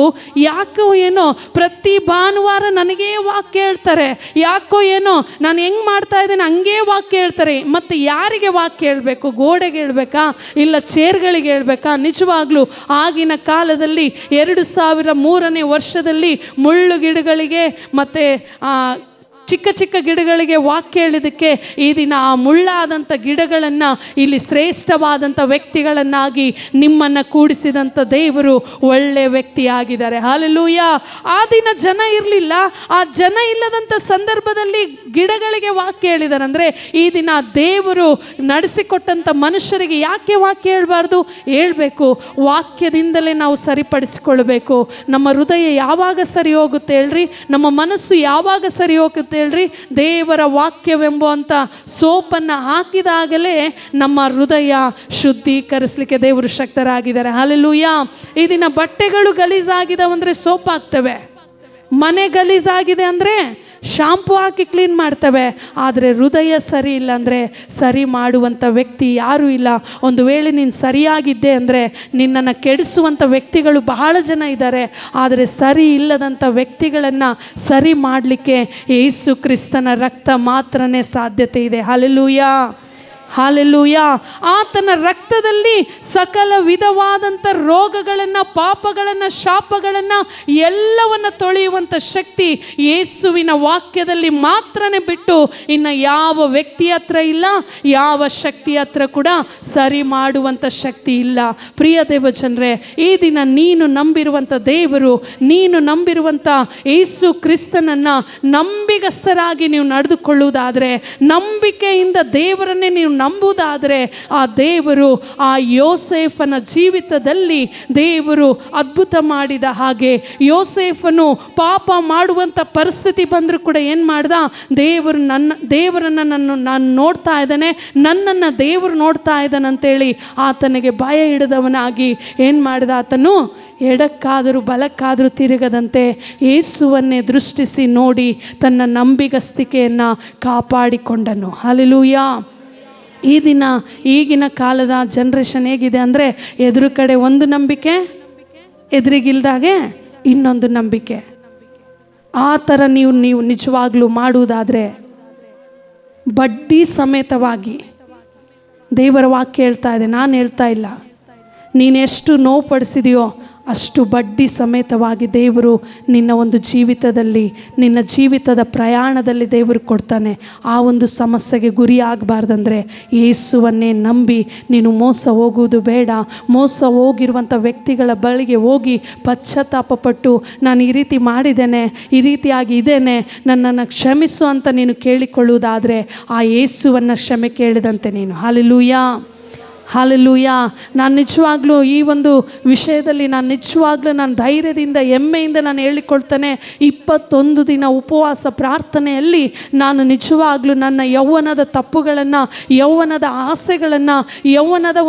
ಯಾಕೋ ಏನೋ ಪ್ರತಿ ಭಾನುವಾರ ನನಗೇ ವಾಕ್ಯ ಹೇಳ್ತಾರೆ, ಯಾಕೋ ಏನೋ ನಾನು ಹೆಂಗೆ ಮಾಡ್ತಾ ಇದ್ದೇನೆ ಹಂಗೇ ವಾಕ್ಯ ಹೇಳ್ತಾರೆ. ಮತ್ತು ಯಾರಿಗೆ ವಾಕ್ಯ ಹೇಳಬೇಕು? ಗೋಡೆಗೆ ಹೇಳ್ಬೇಕಾ? ಇಲ್ಲ ಚೇರ್ಗಳಿಗೆ ಹೇಳ್ಬೇಕಾ? ನಿಜವಾಗ್ಲೂ ಆಗಿನ ಕಾಲದಲ್ಲಿ 2003ನೇ ವರ್ಷದಲ್ಲಿ ಮುಳ್ಳು ಗಿಡಗಳಿಗೆ ಮತ್ತು ಚಿಕ್ಕ ಚಿಕ್ಕ ಗಿಡಗಳಿಗೆ ವಾಕ್ಯ ಹೇಳಿದ್ದಕ್ಕೆ ಈ ದಿನ ಆ ಮುಳ್ಳಾದಂಥ ಗಿಡಗಳನ್ನು ಇಲ್ಲಿ ಶ್ರೇಷ್ಠವಾದಂಥ ವ್ಯಕ್ತಿಗಳನ್ನಾಗಿ ನಿಮ್ಮನ್ನು ಕೂಡಿಸಿದಂಥ ದೇವರು ಒಳ್ಳೆಯ ವ್ಯಕ್ತಿಯಾಗಿದ್ದಾರೆ. ಹಲ್ಲೆಲೂಯಾ. ಆ ದಿನ ಜನ ಇರಲಿಲ್ಲ, ಆ ಜನ ಇಲ್ಲದಂಥ ಸಂದರ್ಭದಲ್ಲಿ ಗಿಡಗಳಿಗೆ ವಾಕ್ಯ ಹೇಳಿದ್ದಾರೆ. ಅಂದರೆ ಈ ದಿನ ದೇವರು ನಡೆಸಿಕೊಟ್ಟಂಥ ಮನುಷ್ಯರಿಗೆ ಯಾಕೆ ವಾಕ್ಯ ಹೇಳಬಾರ್ದು? ಹೇಳಬೇಕು. ವಾಕ್ಯದಿಂದಲೇ ನಾವು ಸರಿಪಡಿಸಿಕೊಳ್ಬೇಕು. ನಮ್ಮ ಹೃದಯ ಯಾವಾಗ ಸರಿ ಹೋಗುತ್ತೆ ಹೇಳ್ರಿ? ನಮ್ಮ ಮನಸ್ಸು ಯಾವಾಗ ಸರಿ ಹೋಗುತ್ತೆ ಹೇಳ್ರಿ? ದೇವರ ವಾಕ್ಯವೆಂಬುವಂಥ ಸೋಪನ್ನು ಹಾಕಿದಾಗಲೇ ನಮ್ಮ ಹೃದಯ ಶುದ್ಧೀಕರಿಸಲಿಕ್ಕೆ ದೇವರು ಶಕ್ತರಾಗಿದ್ದಾರೆ. ಹಲ್ಲೆಲೂಯಾ. ಈ ದಿನ ಬಟ್ಟೆಗಳು ಗಲೀಜಾಗಿದ್ದಾವೆ ಅಂದರೆ ಸೋಪ್ ಹಾಕ್ತವೆ, ಮನೆ ಗಲೀಜಾಗಿದೆ ಅಂದರೆ ಶಾಂಪು ಹಾಕಿ ಕ್ಲೀನ್ ಮಾಡ್ತವೆ. ಆದರೆ ಹೃದಯ ಸರಿ ಇಲ್ಲ ಅಂದರೆ ಸರಿ ಮಾಡುವಂಥ ವ್ಯಕ್ತಿ ಯಾರೂ ಇಲ್ಲ. ಒಂದು ವೇಳೆ ನೀನು ಸರಿಯಾಗಿದ್ದೆ ಅಂದರೆ ನಿನ್ನನ್ನು ಕೆಡಿಸುವಂಥ ವ್ಯಕ್ತಿಗಳು ಬಹಳ ಜನ ಇದ್ದಾರೆ. ಆದರೆ ಸರಿ ಇಲ್ಲದಂಥ ವ್ಯಕ್ತಿಗಳನ್ನು ಸರಿ ಮಾಡಲಿಕ್ಕೆ ಯೇಸು ಕ್ರಿಸ್ತನ ರಕ್ತ ಮಾತ್ರನೇ ಸಾಧ್ಯತೆ ಇದೆ. Hallelujah, hallelujah. ಆತನ ರಕ್ತದಲ್ಲಿ ಸಕಲ ವಿಧವಾದಂಥ ರೋಗಗಳನ್ನು, ಪಾಪಗಳನ್ನು, ಶಾಪಗಳನ್ನು ಎಲ್ಲವನ್ನು ತೊಳೆಯುವಂಥ ಶಕ್ತಿ ಯೇಸುವಿನ ವಾಕ್ಯದಲ್ಲಿ ಮಾತ್ರನೇ ಬಿಟ್ಟು ಇನ್ನು ಯಾವ ವ್ಯಕ್ತಿ ಹತ್ರ ಇಲ್ಲ, ಯಾವ ಶಕ್ತಿ ಹತ್ರ ಕೂಡ ಸರಿ ಮಾಡುವಂಥ ಶಕ್ತಿ ಇಲ್ಲ. ಪ್ರಿಯ ದೇವಜನರೇ, ಈ ದಿನ ನೀನು ನಂಬಿರುವಂಥ ದೇವರು, ನೀನು ನಂಬಿರುವಂಥ ಯೇಸು ಕ್ರಿಸ್ತನನ್ನು ನಂಬಿಗಸ್ತರಾಗಿ ನೀವು ನಡೆದುಕೊಳ್ಳುವುದಾದರೆ, ನಂಬಿಕೆಯಿಂದ ದೇವರನ್ನೇ ನೀವು ನಂಬುವುದಾದರೆ, ಆ ದೇವರು ಆ ಯೋಸೇಫನ ಜೀವಿತದಲ್ಲಿ ದೇವರು ಅದ್ಭುತ ಮಾಡಿದ ಹಾಗೆ, ಯೋಸೇಫನು ಪಾಪ ಮಾಡುವಂಥ ಪರಿಸ್ಥಿತಿ ಬಂದರೂ ಕೂಡ ಏನು ಮಾಡ್ದ? ದೇವರನ್ನು ನಾನು ನೋಡ್ತಾ ಇದ್ದಾನೆ, ನನ್ನನ್ನು ದೇವರು ನೋಡ್ತಾ ಇದ್ದಾನೆ ಅಂತೇಳಿ ಆತನಿಗೆ ಭಯ ಹಿಡಿದವನಾಗಿ ಏನು ಮಾಡಿದ? ಆತನು ಎಡಕ್ಕಾದರೂ ಬಲಕ್ಕಾದರೂ ತಿರುಗದಂತೆ ಯೇಸುವನ್ನೇ ದೃಷ್ಟಿಸಿ ನೋಡಿ ತನ್ನ ನಂಬಿಗಸ್ತಿಕೆಯನ್ನು ಕಾಪಾಡಿಕೊಂಡನು. ಹಲ್ಲೆಲೂಯಾ. ಈ ದಿನ ಈಗಿನ ಕಾಲದ ಜನ್ರೇಷನ್ ಹೇಗಿದೆ ಅಂದರೆ, ಎದುರು ಕಡೆ ಒಂದು ನಂಬಿಕೆ, ಎದುರಿಗಿಲ್ದಾಗೆ ಇನ್ನೊಂದು ನಂಬಿಕೆ. ಆ ಥರ ನೀವು ನಿಜವಾಗ್ಲೂ ಮಾಡುವುದಾದರೆ ಬಡ್ಡಿ ಸಮೇತವಾಗಿ ದೇವರ ವಾಕ್ಯ ಹೇಳ್ತಾ ಇದೆ, ನಾನು ಹೇಳ್ತಾ ಇಲ್ಲ, ನೀನೆಷ್ಟು ನೋವು ಪಡಿಸಿದೆಯೋ ಅಷ್ಟು ಬಡ್ಡಿ ಸಮೇತವಾಗಿ ದೇವರು ನಿನ್ನ ಒಂದು ಜೀವಿತದಲ್ಲಿ, ನಿನ್ನ ಜೀವಿತದ ಪ್ರಯಾಣದಲ್ಲಿ ದೇವರು ಕೊಡ್ತಾನೆ. ಆ ಒಂದು ಸಮಸ್ಯೆಗೆ ಗುರಿ ಆಗಬಾರ್ದಂದ್ರೆ ಯೇಸುವನ್ನೇ ನಂಬಿ ನೀನು ಮೋಸ ಹೋಗುವುದು ಬೇಡ. ಮೋಸ ಹೋಗಿರುವಂಥ ವ್ಯಕ್ತಿಗಳ ಬಳಿಗೆ ಹೋಗಿ ಪಶ್ಚಾತ್ತಾಪಪಟ್ಟು, ನಾನು ಈ ರೀತಿ ಮಾಡಿದ್ದೇನೆ, ಈ ರೀತಿಯಾಗಿ ಇದ್ದೇನೆ, ನನ್ನನ್ನು ಕ್ಷಮಿಸು ಅಂತ ನೀನು ಕೇಳಿಕೊಳ್ಳುವುದಾದರೆ ಆ ಯೇಸುವನ್ನು ಕ್ಷಮೆ ಕೇಳಿದಂತೆ ನೀನು. Hallelujah, hallelujah. ನಾನು ನಿಜವಾಗ್ಲೂ ಈ ಒಂದು ವಿಷಯದಲ್ಲಿ ನಾನು ಧೈರ್ಯದಿಂದ ಹೆಮ್ಮೆಯಿಂದ ನಾನು ಹೇಳಿಕೊಳ್ತೇನೆ. 21 ದಿನ ಉಪವಾಸ ಪ್ರಾರ್ಥನೆಯಲ್ಲಿ ನಾನು ನಿಜವಾಗ್ಲೂ ನನ್ನ ಯೌವನದ ತಪ್ಪುಗಳನ್ನು, ಯೌವನದ ಆಸೆಗಳನ್ನು, ಯೌವನದ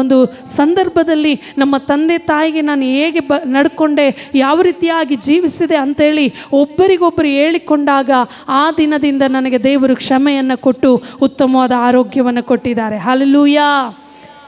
ಒಂದು ಸಂದರ್ಭದಲ್ಲಿ ನಮ್ಮ ತಂದೆ ತಾಯಿಗೆ ನಾನು ಹೇಗೆ ನಡ್ಕೊಂಡೆ, ಯಾವ ರೀತಿಯಾಗಿ ಜೀವಿಸಿದೆ ಅಂತೇಳಿ ಒಬ್ಬರಿಗೊಬ್ಬರು ಹೇಳಿಕೊಂಡಾಗ ಆ ದಿನದಿಂದ ನನಗೆ ದೇವರು ಕ್ಷಮೆಯನ್ನು ಕೊಟ್ಟು ಉತ್ತಮವಾದ ಆರೋಗ್ಯವನ್ನು ಕೊಟ್ಟಿದ್ದಾರೆ. Hallelujah,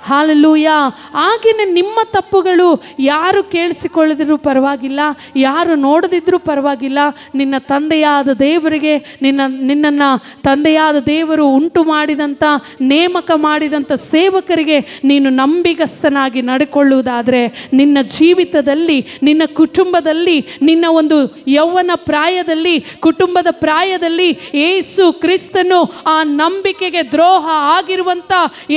hallelujah. ಹಾಗೆಯೇ ನಿಮ್ಮ ತಪ್ಪುಗಳು ಯಾರು ಕೇಳಿಸಿಕೊಳ್ಳದಿದ್ರೂ ಪರವಾಗಿಲ್ಲ, ಯಾರು ನೋಡದಿದ್ರೂ ಪರವಾಗಿಲ್ಲ, ನಿನ್ನ ತಂದೆಯಾದ ದೇವರಿಗೆ, ನಿನ್ನನ್ನು ತಂದೆಯಾದ ದೇವರು ಉಂಟು ಮಾಡಿದಂಥ, ನೇಮಕ ಮಾಡಿದಂಥ ಸೇವಕರಿಗೆ ನೀನು ನಂಬಿಗಸ್ತನಾಗಿ ನಡ್ಕೊಳ್ಳುವುದಾದರೆ ನಿನ್ನ ಜೀವಿತದಲ್ಲಿ, ನಿನ್ನ ಕುಟುಂಬದಲ್ಲಿ, ನಿನ್ನ ಒಂದು ಯೌವನ ಪ್ರಾಯದಲ್ಲಿ, ಕುಟುಂಬದ ಪ್ರಾಯದಲ್ಲಿ ಯೇಸು ಕ್ರಿಸ್ತನು ಆ ನಂಬಿಕೆಗೆ ದ್ರೋಹ ಆಗಿರುವಂಥ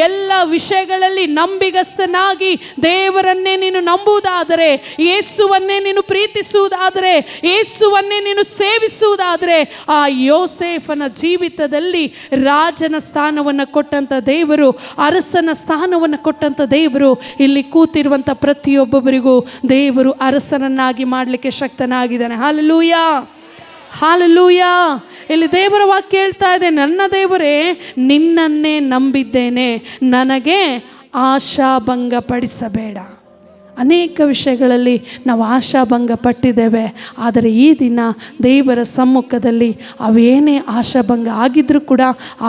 ಎಲ್ಲ ವಿಷಯಗಳಲ್ಲಿ ವಿಷಯಗಳಲ್ಲಿ ನಂಬಿಗಸ್ತನಾಗಿ ದೇವರನ್ನೇ ನೀನು ನಂಬುವುದಾದರೆ, ಯೇಸುವನ್ನೇ ನೀನು ಪ್ರೀತಿಸುವುದಾದರೆ, ಯೇಸುವನ್ನೇ ನೀನು ಸೇವಿಸುವುದಾದರೆ, ಆ ಯೋಸೇಫನ ಜೀವಿತದಲ್ಲಿ ರಾಜನ ಸ್ಥಾನವನ್ನು ಕೊಟ್ಟಂತ ದೇವರು, ಅರಸನ ಸ್ಥಾನವನ್ನು ಕೊಟ್ಟಂತ ದೇವರು ಇಲ್ಲಿ ಕೂತಿರುವಂತ ಪ್ರತಿಯೊಬ್ಬೊಬ್ಬರಿಗೂ ದೇವರು ಅರಸನನ್ನಾಗಿ ಮಾಡಲಿಕ್ಕೆ ಶಕ್ತನಾಗಿದ್ದಾನೆ. Hallelujah, hallelujah. ಇಲ್ಲಿ ದೇವರ ವಾಕ್ಯ ಹೇಳ್ತಾ ಇದೆ, ನನ್ನ ದೇವರೇ ನಿನ್ನನ್ನೇ ನಂಬಿದ್ದೇನೆ, ನನಗೆ ಆಶಾಭಂಗ ಪಡಿಸಬೇಡ. ಅನೇಕ ವಿಷಯಗಳಲ್ಲಿ ನಾವು ಆಶಾಭಂಗ ಪಟ್ಟಿದ್ದೇವೆ, ಆದರೆ ಈ ದಿನ ದೇವರ ಸಮ್ಮುಖದಲ್ಲಿ ಅವೇನೇ ಆಶಾಭಂಗ ಆಗಿದ್ರೂ ಕೂಡ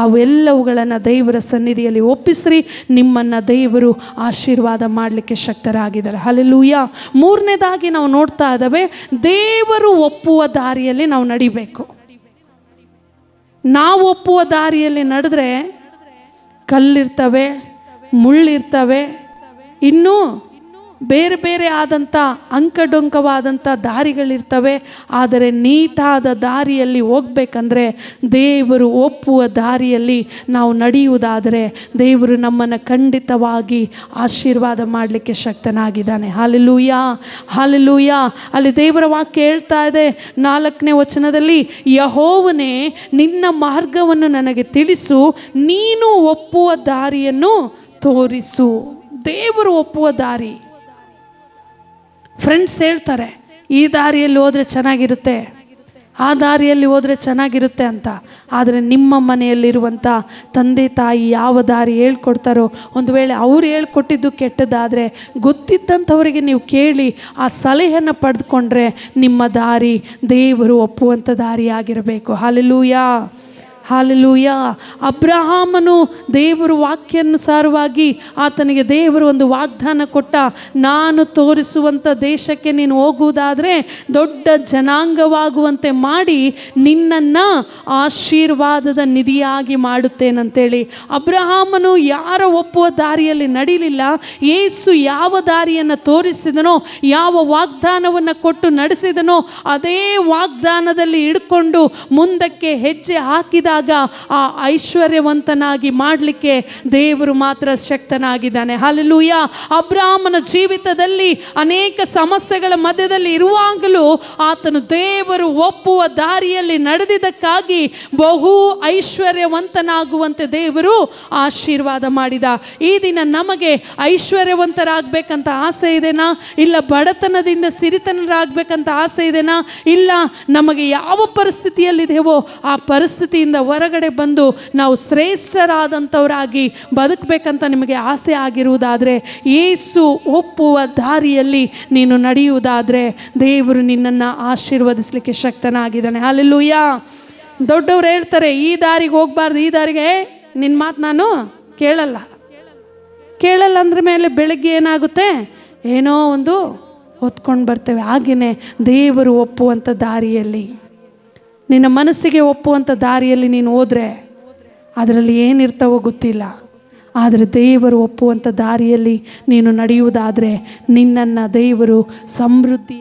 ಅವೆಲ್ಲವುಗಳನ್ನು ದೇವರ ಸನ್ನಿಧಿಯಲ್ಲಿ ಒಪ್ಪಿಸ್ರಿ, ನಿಮ್ಮನ್ನು ದೇವರು ಆಶೀರ್ವಾದ ಮಾಡಲಿಕ್ಕೆ ಶಕ್ತರಾಗಿದ್ದಾರೆ. ಹಲ್ಲೆಲೂಯಾ. ಮೂರನೇದಾಗಿ ನಾವು ನೋಡ್ತಾ ಇದ್ದೇವೆ, ದೇವರು ಒಪ್ಪುವ ದಾರಿಯಲ್ಲಿ ನಾವು ನಡಿಬೇಕು. ನಾವು ಒಪ್ಪುವ ದಾರಿಯಲ್ಲಿ ನಡೆದ್ರೆ ಕಲ್ಲಿರ್ತವೆ, ಮುಳ್ಳಿರ್ತವೆ, ಇನ್ನೂ ಬೇರೆ ಬೇರೆ ಆದಂಥ ಅಂಕಡೊಂಕವಾದಂಥ ದಾರಿಗಳಿರ್ತವೆ. ಆದರೆ ನೀಟಾದ ದಾರಿಯಲ್ಲಿ ಹೋಗ್ಬೇಕಂದ್ರೆ, ದೇವರು ಒಪ್ಪುವ ದಾರಿಯಲ್ಲಿ ನಾವು ನಡೆಯುವುದಾದರೆ ದೇವರು ನಮ್ಮನ್ನು ಖಂಡಿತವಾಗಿ ಆಶೀರ್ವಾದ ಮಾಡಲಿಕ್ಕೆ ಶಕ್ತನಾಗಿದ್ದಾನೆ. Hallelujah, hallelujah. ಅಲ್ಲಿ ದೇವರ ವಾಕ್ಯ ಹೇಳ್ತಾ ಇದೆ 4ನೇ ವಚನದಲ್ಲಿ, ಯೆಹೋವನೇ ನಿನ್ನ ಮಾರ್ಗವನ್ನು ನನಗೆ ತಿಳಿಸು, ನೀನು ಒಪ್ಪುವ ದಾರಿಯನ್ನು ತೋರಿಸು. ದೇವರು ಒಪ್ಪುವ ದಾರಿ. ಫ್ರೆಂಡ್ಸ್ ಹೇಳ್ತಾರೆ, ಈ ದಾರಿಯಲ್ಲಿ ಹೋದರೆ ಚೆನ್ನಾಗಿರುತ್ತೆ, ಆ ದಾರಿಯಲ್ಲಿ ಹೋದರೆ ಚೆನ್ನಾಗಿರುತ್ತೆ ಅಂತ. ಆದರೆ ನಿಮ್ಮ ಮನೆಯಲ್ಲಿರುವಂಥ ತಂದೆ ತಾಯಿ ಯಾವ ದಾರಿ ಹೇಳ್ಕೊಡ್ತಾರೋ, ಒಂದು ವೇಳೆ ಅವ್ರು ಹೇಳ್ಕೊಟ್ಟಿದ್ದು ಕೆಟ್ಟದಾದರೆ ಗೊತ್ತಿದ್ದಂಥವರಿಗೆ ನೀವು ಕೇಳಿ ಆ ಸಲಹೆಯನ್ನು ಪಡೆದುಕೊಂಡ್ರೆ ನಿಮ್ಮ ದಾರಿ ದೇವರು ಒಪ್ಪುವಂಥ ದಾರಿ ಆಗಿರಬೇಕು. Hallelujah, hallelujah. ಅಬ್ರಹಾಮನು ದೇವರು ವಾಕ್ಯಾನುಸಾರವಾಗಿ ಆತನಿಗೆ ದೇವರು ಒಂದು ವಾಗ್ದಾನ ಕೊಟ್ಟ, ನಾನು ತೋರಿಸುವಂಥ ದೇಶಕ್ಕೆ ನೀನು ಹೋಗುವುದಾದರೆ ದೊಡ್ಡ ಜನಾಂಗವಾಗುವಂತೆ ಮಾಡಿ ನಿನ್ನನ್ನು ಆಶೀರ್ವಾದದ ನಿಧಿಯಾಗಿ ಮಾಡುತ್ತೇನಂತೇಳಿ. ಅಬ್ರಹಾಮನು ಯಾರ ಒಪ್ಪುವ ದಾರಿಯಲ್ಲಿ ನಡೀಲಿಲ್ಲ. ಯೇಸು ಯಾವ ದಾರಿಯನ್ನು ತೋರಿಸಿದನೋ, ಯಾವ ವಾಗ್ದಾನವನ್ನು ಕೊಟ್ಟು ನಡೆಸಿದನೋ ಅದೇ ವಾಗ್ದಾನದಲ್ಲಿ ಹಿಡ್ಕೊಂಡು ಮುಂದಕ್ಕೆ ಹೆಜ್ಜೆ ಹಾಕಿದ ಆ ಐಶ್ವರ್ಯವಂತನಾಗಿ ಮಾಡಲಿಕ್ಕೆ ದೇವರು ಮಾತ್ರ ಶಕ್ತನಾಗಿದ್ದಾನೆ. ಹಲ್ಲೆಲೂಯಾ. ಅಬ್ರಹಾಮನ ಜೀವಿತದಲ್ಲಿ ಅನೇಕ ಸಮಸ್ಯೆಗಳ ಮಧ್ಯದಲ್ಲಿ ಇರುವಾಗಲೂ ಆತನು ದೇವರು ಒಪ್ಪುವ ದಾರಿಯಲ್ಲಿ ನಡೆದಿದ್ದಕ್ಕಾಗಿ ಬಹು ಐಶ್ವರ್ಯವಂತನಾಗುವಂತೆ ದೇವರು ಆಶೀರ್ವಾದ ಮಾಡಿದ. ಈ ದಿನ ನಮಗೆ ಐಶ್ವರ್ಯವಂತರಾಗಬೇಕಂತ ಆಸೆ ಇದೆನಾ? ಇಲ್ಲ ಬಡತನದಿಂದ ಸಿರಿತನರಾಗಬೇಕಂತ ಆಸೆ ಇದೆನಾ? ಇಲ್ಲ ನಮಗೆ ಯಾವ ಪರಿಸ್ಥಿತಿಯಲ್ಲಿದೆಯೋ ಆ ಪರಿಸ್ಥಿತಿಯಿಂದ ಹೊರಗಡೆ ಬಂದು ನಾವು ಶ್ರೇಷ್ಠರಾದಂಥವರಾಗಿ ಬದುಕಬೇಕಂತ ನಿಮಗೆ ಆಸೆ ಆಗಿರುವುದಾದರೆ, ಯೇಸು ಒಪ್ಪುವ ದಾರಿಯಲ್ಲಿ ನೀನು ನಡೆಯುವುದಾದರೆ ದೇವರು ನಿನ್ನನ್ನು ಆಶೀರ್ವದಿಸಲಿಕ್ಕೆ ಶಕ್ತನಾಗಿದ್ದಾನೆ. ಹಲ್ಲೆಲೂಯಾ. ದೊಡ್ಡವರು ಹೇಳ್ತಾರೆ, ಈ ದಾರಿಗೆ ಹೋಗಬಾರ್ದು, ಈ ದಾರಿಗೆ ನಿನ್ನ ಮಾತು ನಾನು ಕೇಳಲ್ಲ ಅಂದ್ರ ಮೇಲೆ ಬೆಳಗ್ಗೆ ಏನಾಗುತ್ತೆ, ಏನೋ ಒಂದು ಹೊತ್ಕೊಂಡು ಬರ್ತೇವೆ. ಹಾಗೆಯೇ ದೇವರು ಒಪ್ಪುವಂಥ ದಾರಿಯಲ್ಲಿ, ನಿನ್ನ ಮನಸ್ಸಿಗೆ ಒಪ್ಪುವಂಥ ದಾರಿಯಲ್ಲಿ ನೀನು ಹೋದರೆ ಅದರಲ್ಲಿ ಏನಿರ್ತಾವೋ ಗೊತ್ತಿಲ್ಲ. ಆದರೆ ದೇವರು ಒಪ್ಪುವಂಥ ದಾರಿಯಲ್ಲಿ ನೀನು ನಡೆಯುವುದಾದರೆ ನಿನ್ನನ್ನು ದೇವರು ಸಮೃದ್ಧಿ